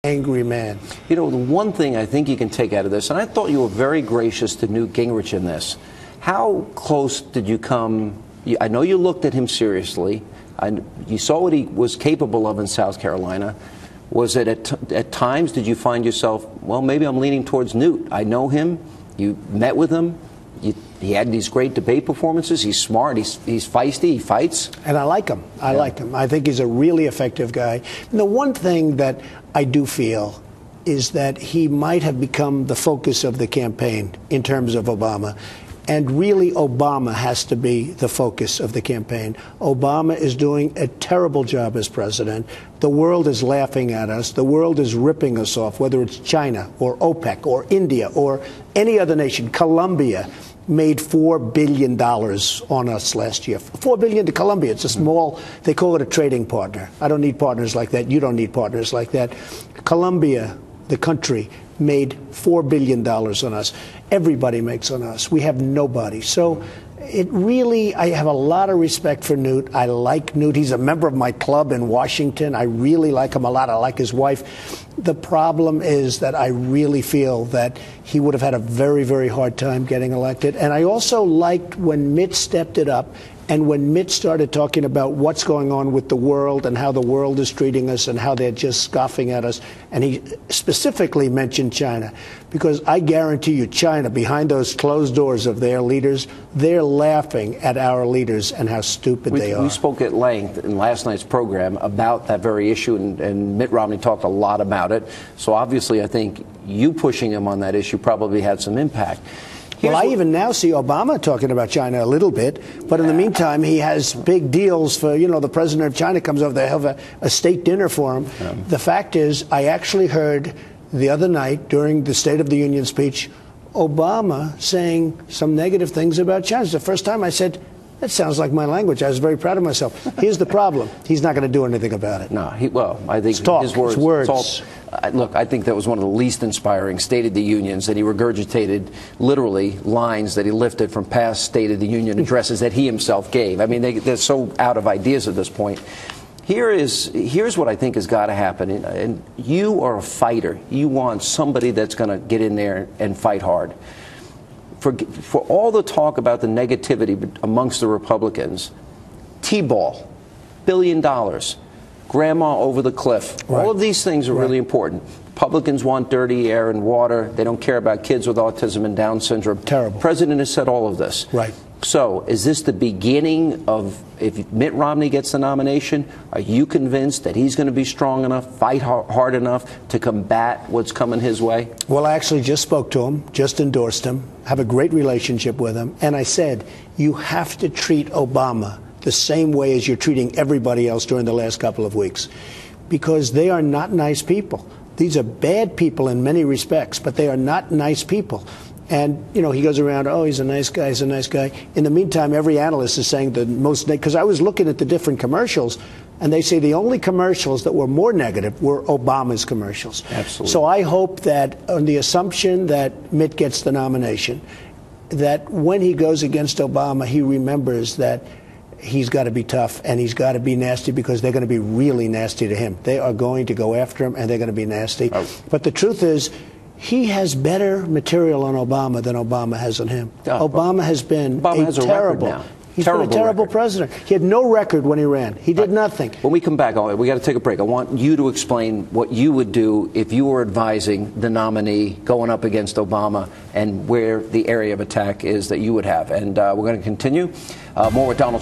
angry man. You know, the one thing I think you can take out of this, and I thought you were very gracious to Newt Gingrich in this, how close did you come? I know you looked at him seriously. You saw what he was capable of in South Carolina. Was it at times, did you find yourself, well, maybe I'm leaning towards Newt. I know him. You met with him. He had these great debate performances. He's smart. He's feisty. He fights. And I like him. I like him. I think he's a really effective guy. And the one thing that I do feel is that he might have become the focus of the campaign in terms of Obama. And really, Obama has to be the focus of the campaign. Obama is doing a terrible job as president. The world is laughing at us. The world is ripping us off, whether it's China or OPEC or India or any other nation. Colombia made $4 billion on us last year. $4 billion to Colombia. It's a small, they call it a trading partner. I don't need partners like that. You don't need partners like that. Colombia, the country, made $4 billion on us. Everybody makes on us. We have nobody. So it really, I have a lot of respect for Newt. I like Newt. He's a member of my club in Washington. I really like him a lot. I like his wife. The problem is that I really feel that he would have had a very, very hard time getting elected. And I also liked when Mitt stepped it up. And when Mitt started talking about what's going on with the world and how the world is treating us and how they're just scoffing at us, and he specifically mentioned China, because I guarantee you China, behind those closed doors of their leaders, they're laughing at our leaders and how stupid they are. We spoke at length in last night's program about that very issue, and Mitt Romney talked a lot about it. So obviously I think you pushing him on that issue probably had some impact. Well, I even now see Obama talking about China a little bit, but in the meantime, he has big deals for, you know, the president of China comes over, they have a state dinner for him. Yeah. The fact is, I actually heard the other night during the State of the Union speech, Obama saying some negative things about China. It's the first time I said, that sounds like my language. I was very proud of myself. Here's the problem. He's not going to do anything about it. No, well, I think his words. Look, I think that was one of the least inspiring State of the Unions, that he regurgitated literally lines that he lifted from past State of the Union addresses that he himself gave. I mean, they're so out of ideas at this point. Here's what I think has got to happen. And you are a fighter. You want somebody that's going to get in there and fight hard. For all the talk about the negativity amongst the Republicans, T-ball, $1 billion, grandma over the cliff, all of these things are really important. Republicans want dirty air and water. They don't care about kids with autism and Down syndrome. Terrible. The president has said all of this. Right. So is this the beginning of, if Mitt Romney gets the nomination, are you convinced that he's going to be strong enough, fight hard enough to combat what's coming his way? Well, I actually just spoke to him, just endorsed him, have a great relationship with him. And I said, you have to treat Obama the same way as you're treating everybody else during the last couple of weeks, because they are not nice people. These are bad people in many respects, but they are not nice people. And, you know, he goes around, oh, he's a nice guy, he's a nice guy. In the meantime, every analyst is saying the most, because I was looking at the different commercials, and they say the only commercials that were more negative were Obama's commercials. Absolutely. So I hope that on the assumption that Mitt gets the nomination, that when he goes against Obama, he remembers that he's got to be tough and he's got to be nasty, because they're going to be really nasty to him. They are going to go after him and they're going to be nasty. Oh. But the truth is, he has better material on Obama than Obama has on him. Obama has been terrible. He's been a terrible president. He had no record when he ran. He did nothing. When we come back, we got to take a break. I want you to explain what you would do if you were advising the nominee going up against Obama, and where the area of attack is that you would have. And we're going to continue more with Donald Trump.